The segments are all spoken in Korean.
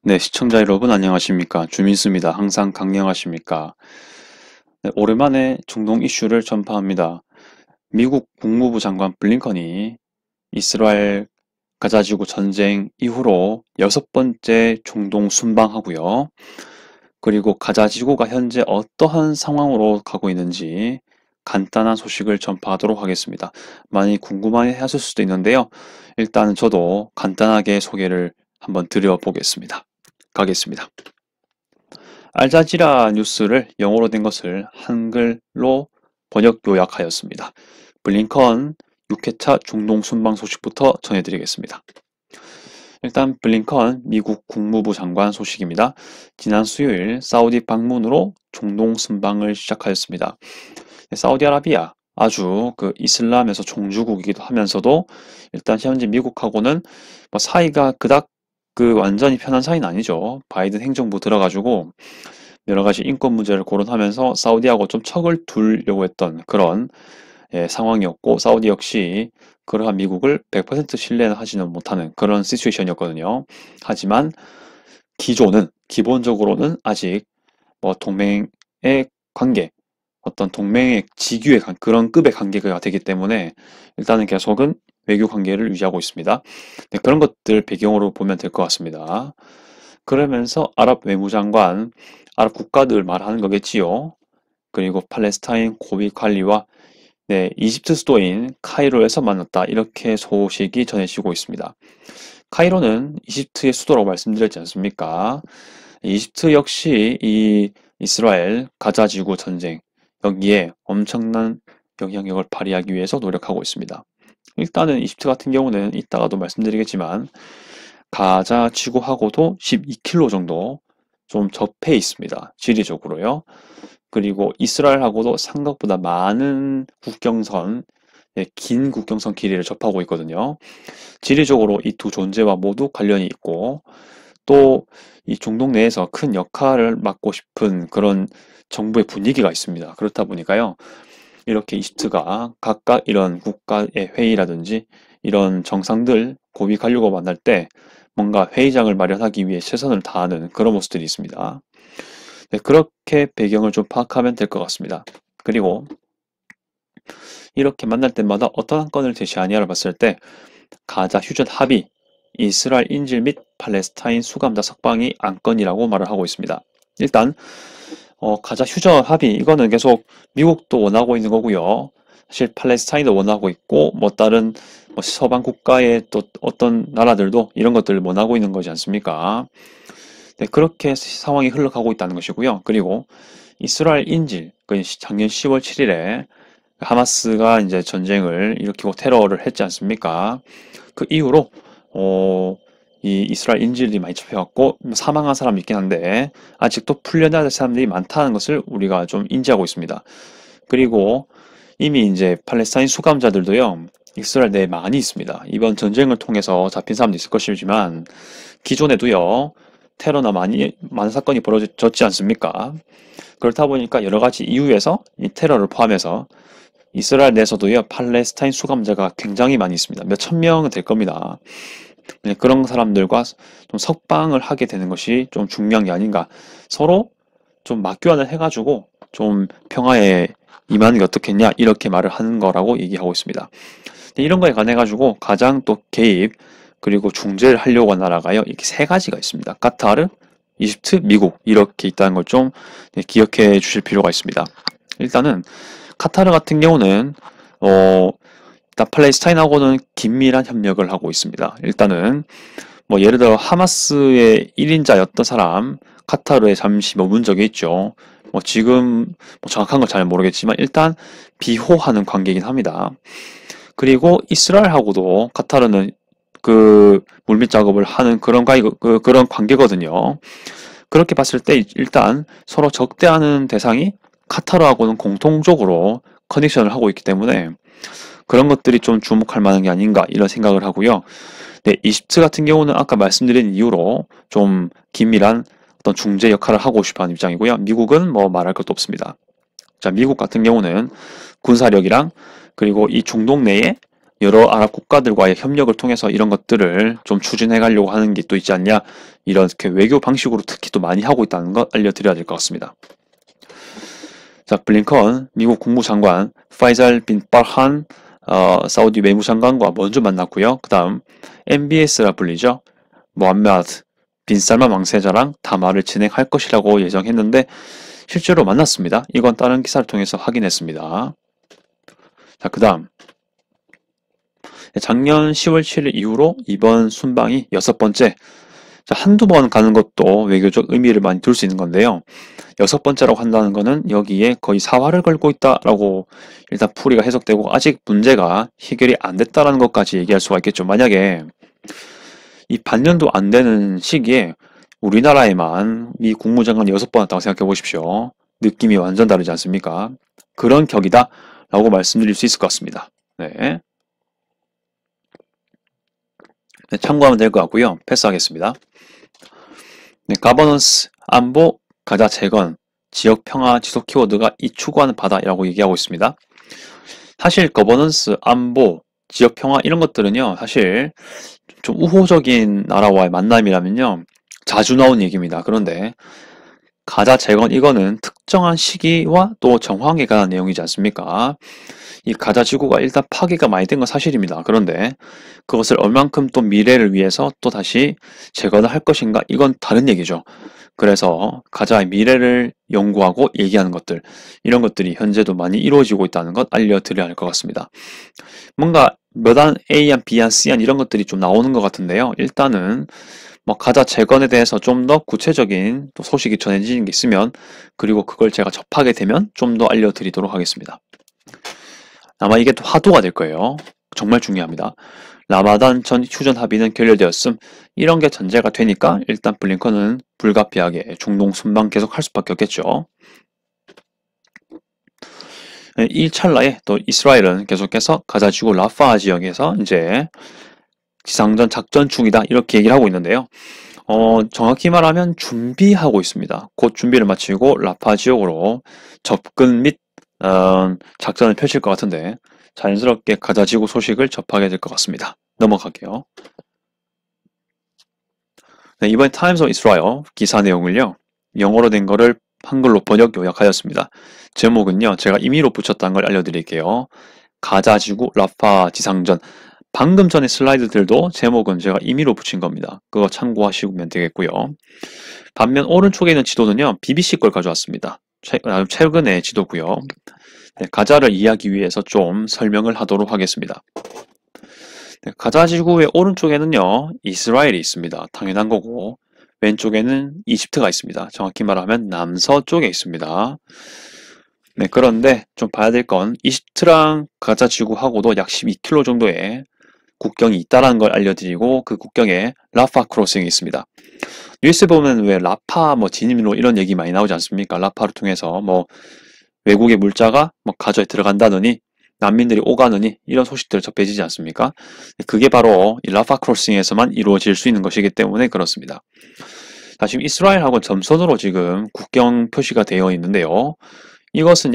네, 시청자 여러분 안녕하십니까? 주민수입니다. 항상 강령하십니까? 네, 오랜만에 중동 이슈를 전파합니다. 미국 국무부 장관 블링컨이 이스라엘 가자지구 전쟁 이후로 6번째 중동 순방하고요. 그리고 가자지구가 현재 어떠한 상황으로 가고 있는지 간단한 소식을 전파하도록 하겠습니다. 많이 궁금해 하실 수도 있는데요. 일단 저도 간단하게 소개를 한번 드려보겠습니다. 가겠습니다. 알자지라 뉴스를 영어로 된 것을 한글로 번역 요약하였습니다. 블링컨 6회차 중동 순방 소식부터 전해드리겠습니다. 일단 블링컨 미국 국무부 장관 소식입니다. 지난 수요일 사우디 방문으로 중동 순방을 시작하였습니다. 사우디아라비아 아주 이슬람에서 종주국이기도 하면서도 일단 현재 미국하고는 뭐 사이가 그닥 완전히 편한 사이는 아니죠. 바이든 행정부 들어가지고 여러 가지 인권 문제를 고려하면서 사우디하고 좀 척을 두려고 했던 그런 상황이었고, 사우디 역시 그러한 미국을 100% 신뢰는 하지는 못하는 그런 시츄에이션이었거든요. 하지만 기본적으로는 아직 뭐 동맹의 관계, 어떤 동맹의 직위의 그런 급의 관계가 되기 때문에 일단은 계속은 외교 관계를 유지하고 있습니다. 네, 그런 것들 배경으로 보면 될 것 같습니다. 그러면서 아랍 외무장관, 아랍 국가들 말하는 거겠지요. 그리고 팔레스타인 고위 관리와 네, 이집트 수도인 카이로에서 만났다. 이렇게 소식이 전해지고 있습니다. 카이로는 이집트의 수도라고 말씀드렸지 않습니까? 이집트 역시 이 이스라엘 가자지구 전쟁 여기에 엄청난 영향력을 발휘하기 위해서 노력하고 있습니다. 일단은 이집트 같은 경우는 이따가도 말씀드리겠지만 가자 지구하고도 12km 정도 좀 접해 있습니다. 지리적으로요. 그리고 이스라엘하고도 생각보다 많은 국경선, 긴 국경선 길이를 접하고 있거든요. 지리적으로 이 두 존재와 모두 관련이 있고 또 이 중동 내에서 큰 역할을 맡고 싶은 그런 정부의 분위기가 있습니다. 그렇다 보니까요. 이렇게 이집트가 각각 이런 국가의 회의라든지 이런 정상들 고위 관료가 만날 때 뭔가 회의장을 마련하기 위해 최선을 다하는 그런 모습들이 있습니다. 네, 그렇게 배경을 좀 파악하면 될 것 같습니다. 그리고 이렇게 만날 때마다 어떤 한 건을 제시하냐를 봤을 때 가자 휴전 합의, 이스라엘 인질 및 팔레스타인 수감자 석방이 안건이라고 말을 하고 있습니다. 일단 가자 휴전 합의 이거는 계속 미국도 원하고 있는 거고요. 사실 팔레스타인도 원하고 있고 뭐 다른 뭐 서방 국가의 또 어떤 나라들도 이런 것들을 원하고 있는 거지 않습니까? 네, 그렇게 상황이 흘러가고 있다는 것이고요. 그리고 이스라엘 인질, 작년 10월 7일에 하마스가 이제 전쟁을 일으키고 테러를 했지 않습니까? 그 이후로 이 이스라엘 인질이 많이 잡혀갔고 사망한 사람이 있긴 한데 아직도 풀려나야 될 사람들이 많다는 것을 우리가 좀 인지하고 있습니다. 그리고 이미 이제 팔레스타인 수감자들도요. 이스라엘 내에 많이 있습니다. 이번 전쟁을 통해서 잡힌 사람도 있을 것이지만 기존에도요. 테러나 많은 사건이 벌어졌지 않습니까? 그렇다 보니까 여러 가지 이유에서 이 테러를 포함해서 이스라엘 내에서도요, 팔레스타인 수감자가 굉장히 많이 있습니다. 몇 천 명은 될 겁니다. 네, 그런 사람들과 좀 석방을 하게 되는 것이 좀 중요한 게 아닌가. 서로 좀 맞교환을 해가지고 좀 평화에 임하는 게 어떻겠냐, 이렇게 말을 하는 거라고 얘기하고 있습니다. 이런 거에 관해가지고 가장 또 개입, 그리고 중재를 하려고 한 나라가요, 이렇게 세 가지가 있습니다. 카타르, 이집트, 미국, 이렇게 있다는 걸 좀 기억해 주실 필요가 있습니다. 일단은, 카타르 같은 경우는 일단 팔레스타인하고는 긴밀한 협력을 하고 있습니다. 일단은 뭐 예를 들어 하마스의 1인자였던 사람 카타르에 잠시 머문 적이 있죠. 뭐 지금 뭐 정확한 건 잘 모르겠지만 일단 비호하는 관계이긴 합니다. 그리고 이스라엘하고도 카타르는 물밑 작업을 하는 그런 관계거든요. 그렇게 봤을 때 일단 서로 적대하는 대상이 카타르하고는 공통적으로 커넥션을 하고 있기 때문에 그런 것들이 좀 주목할 만한 게 아닌가 이런 생각을 하고요. 네, 이집트 같은 경우는 아까 말씀드린 이유로 좀 긴밀한 어떤 중재 역할을 하고 싶어 하는 입장이고요. 미국은 뭐 말할 것도 없습니다. 자, 미국 같은 경우는 군사력이랑 그리고 이 중동 내에 여러 아랍 국가들과의 협력을 통해서 이런 것들을 좀 추진해 가려고 하는 게 또 있지 않냐, 이렇게 외교 방식으로 특히 또 많이 하고 있다는 것 알려드려야 될 것 같습니다. 자, 블링컨 미국 국무장관 파이잘 빈 파르한 사우디 외무장관과 먼저 만났고요. 그 다음 MBS라 불리죠. 모함메드 빈 살만 왕세자랑 담화를 진행할 것이라고 예정했는데 실제로 만났습니다. 이건 다른 기사를 통해서 확인했습니다. 자, 그 다음 작년 10월 7일 이후로 이번 순방이 6번째. 자, 한두 번 가는 것도 외교적 의미를 많이 둘 수 있는 건데요. 6번째라고 한다는 거는 여기에 거의 사활을 걸고 있다라고 일단 풀이가 해석되고, 아직 문제가 해결이 안 됐다라는 것까지 얘기할 수가 있겠죠. 만약에 이 반년도 안 되는 시기에 우리나라에만 미 국무장관 6번 왔다고 생각해 보십시오. 느낌이 완전 다르지 않습니까? 그런 격이다 라고 말씀드릴 수 있을 것 같습니다. 네. 네, 참고하면 될 것 같고요. 패스하겠습니다. 네, 가버넌스, 안보, 가자 재건, 지역 평화 지속 키워드가 이 추구하는 바다라고 얘기하고 있습니다. 사실 거버넌스, 안보, 지역 평화 이런 것들은요, 사실 좀 우호적인 나라와의 만남이라면요, 자주 나온 얘기입니다. 그런데 가자 재건 이거는 특정한 시기와 또 정황에 관한 내용이지 않습니까? 이 가자 지구가 일단 파괴가 많이 된 건 사실입니다. 그런데 그것을 얼만큼 또 미래를 위해서 또 다시 재건을 할 것인가, 이건 다른 얘기죠. 그래서 가자의 미래를 연구하고 얘기하는 것들, 이런 것들이 현재도 많이 이루어지고 있다는 것 알려드려야 할 것 같습니다. 뭔가 몇 안 A안, B안, C안 이런 것들이 좀 나오는 것 같은데요. 일단은 뭐 가자 재건에 대해서 좀 더 구체적인 또 소식이 전해지는 게 있으면, 그리고 그걸 제가 접하게 되면 좀 더 알려드리도록 하겠습니다. 아마 이게 또 화두가 될 거예요. 정말 중요합니다. 라마단 전 휴전 합의는 결렬되었음. 이런 게 전제가 되니까 일단 블링컨은 불가피하게 중동 순방 계속 할 수밖에 없겠죠. 이 찰나에 또 이스라엘은 계속해서 가자 지구 라파 지역에서 이제 지상전 작전 중이다, 이렇게 얘기를 하고 있는데요. 정확히 말하면 준비하고 있습니다. 곧 준비를 마치고 라파 지역으로 접근 및 작전을 펼칠 것 같은데, 자연스럽게 가자 지구 소식을 접하게 될 것 같습니다. 넘어갈게요. 네, 이번 타임스 오브 이스라엘 기사 내용을요, 영어로 된 거를 한글로 번역 요약하였습니다. 제목은요, 제가 임의로 붙였다는 걸 알려드릴게요. 가자 지구 라파 지상전. 방금 전에 슬라이드들도 제목은 제가 임의로 붙인 겁니다. 그거 참고하시면 되겠고요. 반면 오른쪽에 있는 지도는요, BBC 걸 가져왔습니다. 최근의 지도고요. 네, 가자를 이해하기 위해서 좀 설명을 하도록 하겠습니다. 네, 가자 지구의 오른쪽에는요, 이스라엘이 있습니다. 당연한 거고, 왼쪽에는 이집트가 있습니다. 정확히 말하면 남서쪽에 있습니다. 네, 그런데 좀 봐야 될 건 이집트랑 가자 지구하고도 약 12km 정도의 국경이 있다는 걸 알려드리고, 그 국경에 라파 크로싱이 있습니다. 뉴스 보면 왜 라파 진입로 이런 얘기 많이 나오지 않습니까? 라파를 통해서 외국의 물자가 가저에 들어간다느니, 난민들이 오가느니, 이런 소식들 접해지지 않습니까? 그게 바로 이 라파 크로싱에서만 이루어질 수 있는 것이기 때문에 그렇습니다. 자, 지금 이스라엘하고 점선으로 지금 국경 표시가 되어 있는데요. 이것은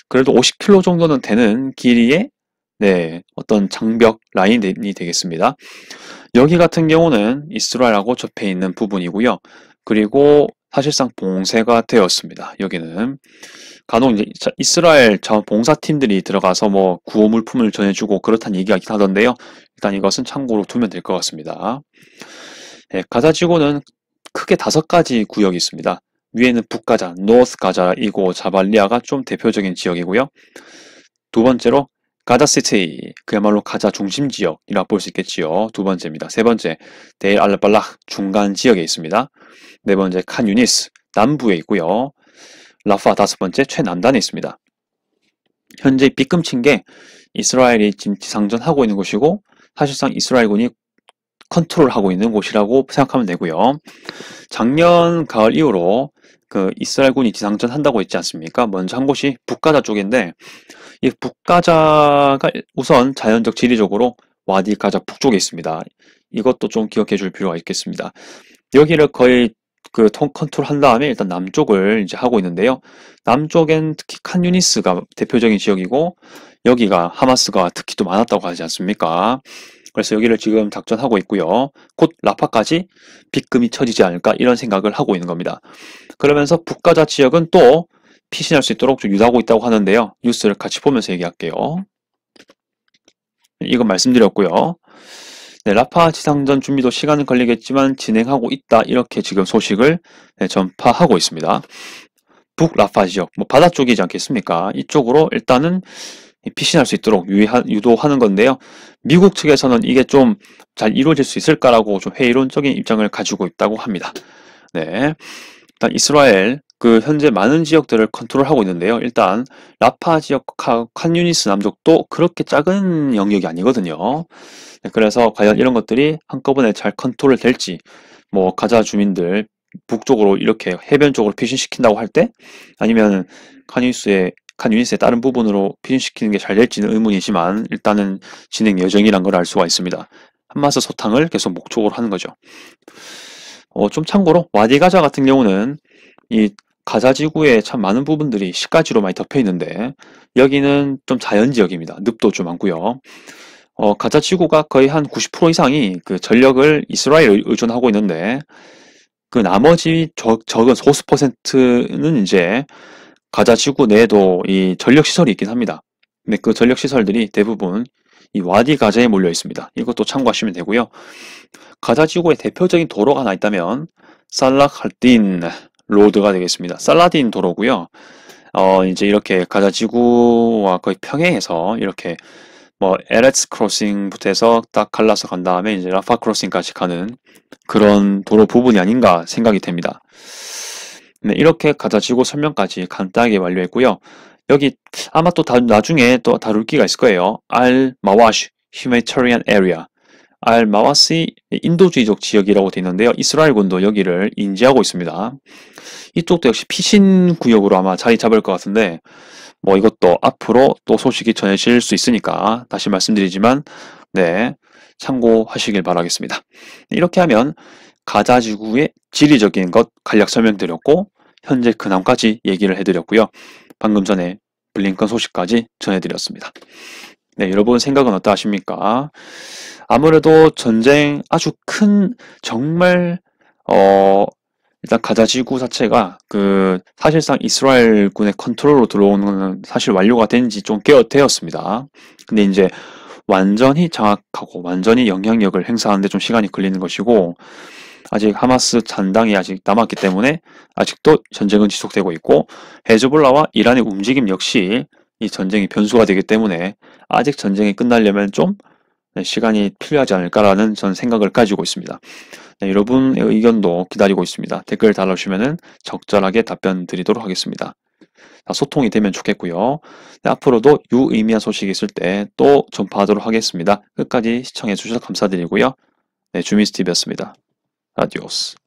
그래도 50km 정도는 되는 길이의 어떤 장벽 라인이 되겠습니다. 여기 같은 경우는 이스라엘하고 접해 있는 부분이고요. 그리고 사실상 봉쇄가 되었습니다. 여기는 간혹 이제 이스라엘 봉사팀들이 들어가서 구호 물품을 전해주고 그렇다는 얘기가 있긴 하던데요. 일단 이것은 참고로 두면 될 것 같습니다. 네, 가자 지구는 크게 5가지 구역이 있습니다. 위에는 북가자, 노스 가자이고 자발리아가 좀 대표적인 지역이고요. 두 번째로 가자시티, 그야말로 가자 중심 지역이라 볼 수 있겠지요. 두 번째입니다. 세 번째, 데일 알발락 중간 지역에 있습니다. 네 번째, 칸 유니스 남부에 있고요. 라파 5번째, 최남단에 있습니다. 현재 빗금친 게 이스라엘이 지금 지상전하고 있는 곳이고, 사실상 이스라엘군이 컨트롤하고 있는 곳이라고 생각하면 되고요. 작년 가을 이후로 이스라엘군이 지상전 한다고 했지 않습니까? 먼저 한 곳이 북가자 쪽인데, 이 북가자가 우선 자연적 지리적으로 와디 가자 북쪽에 있습니다. 이것도 좀 기억해 줄 필요가 있겠습니다. 여기를 거의 컨트롤 한 다음에 일단 남쪽을 이제 하고 있는데요. 남쪽엔 특히 칸 유니스가 대표적인 지역이고, 여기가 하마스가 특히 또 많았다고 하지 않습니까? 그래서 여기를 지금 작전하고 있고요. 곧 라파까지 빗금이 쳐지지 않을까 이런 생각을 하고 있는 겁니다. 그러면서 북가자 지역은 또 피신할 수 있도록 좀 유도하고 있다고 하는데요. 뉴스를 같이 보면서 얘기할게요. 이건 말씀드렸고요. 네, 라파 지상전 준비도 시간은 걸리겠지만 진행하고 있다. 이렇게 지금 소식을 전파하고 있습니다. 북라파 지역, 뭐 바다 쪽이지 않겠습니까? 이쪽으로 일단은 피신할 수 있도록 유도하는 건데요. 미국 측에서는 이게 좀 잘 이루어질 수 있을까라고 좀 회의론적인 입장을 가지고 있다고 합니다. 네. 일단 이스라엘 현재 많은 지역들을 컨트롤하고 있는데요. 일단 라파 지역 칸 유니스 남쪽도 그렇게 작은 영역이 아니거든요. 네, 그래서 과연 이런 것들이 한꺼번에 잘 컨트롤 될지, 뭐 가자 주민들 북쪽으로 이렇게 해변 쪽으로 피신시킨다고 할 때, 아니면 칸 유니스의 다른 부분으로 피신시키는 게 잘 될지는 의문이지만 일단은 진행 예정이란 걸 알 수가 있습니다. 한마스 소탕을 계속 목적으로 하는 거죠. 좀 참고로 와디 가자 같은 경우는 이 가자 지구에 참 많은 부분들이 시가지로 많이 덮여 있는데 여기는 좀 자연 지역입니다. 늪도 좀 많고요. 가자 지구가 거의 한 90% 이상이 그 전력을 이스라엘에 의존하고 있는데 그 나머지 적은 소수 퍼센트는 이제 가자 지구 내에도 이 전력 시설이 있긴 합니다. 근데 그 전력 시설들이 대부분 이 와디 가자에 몰려 있습니다. 이것도 참고하시면 되고요. 가자 지구의 대표적인 도로가 하나 있다면 살라할딘 로드가 되겠습니다. 살라딘 도로고요. 이제 이렇게 가자 지구와 거의 평행해서 이렇게 뭐 에레츠 크로싱부터 해서 딱 갈라서 간 다음에 이제 라파 크로싱까지 가는 그런 도로 부분이 아닌가 생각이 됩니다. 네, 이렇게 가자 지구 설명까지 간단하게 완료했고요. 여기 아마 또 나중에 또 다룰 기가 있을 거예요. 알 마와시 휴메이터리안 에리아. 알 마와시 인도주의적 지역이라고 되어 있는데요. 이스라엘군도 여기를 인지하고 있습니다. 이쪽도 역시 피신 구역으로 아마 자리 잡을 것 같은데 뭐 이것도 앞으로 또 소식이 전해질 수 있으니까 다시 말씀드리지만 네, 참고하시길 바라겠습니다. 이렇게 하면 가자 지구의 지리적인 것 간략 설명드렸고 현재 근황까지 얘기를 해드렸고요. 방금 전에 블링컨 소식까지 전해드렸습니다. 네, 여러분 생각은 어떠하십니까? 아무래도 전쟁 아주 큰 정말 일단 가자 지구 자체가 사실상 이스라엘군의 컨트롤로 들어오는 것은 사실 완료가 된 지 좀 꽤 되었습니다. 근데 이제 완전히 장악하고 완전히 영향력을 행사하는데 좀 시간이 걸리는 것이고 아직 하마스 잔당이 아직 남았기 때문에 아직도 전쟁은 지속되고 있고 헤즈볼라와 이란의 움직임 역시 이 전쟁이 변수가 되기 때문에 아직 전쟁이 끝나려면 좀 시간이 필요하지 않을까라는 전 생각을 가지고 있습니다. 네, 여러분의 의견도 기다리고 있습니다. 댓글 달아주시면 적절하게 답변 드리도록 하겠습니다. 소통이 되면 좋겠고요. 네, 앞으로도 유의미한 소식이 있을 때 또 전파하도록 하겠습니다. 끝까지 시청해 주셔서 감사드리고요. 네, 주미스TV였습니다. 아디오스.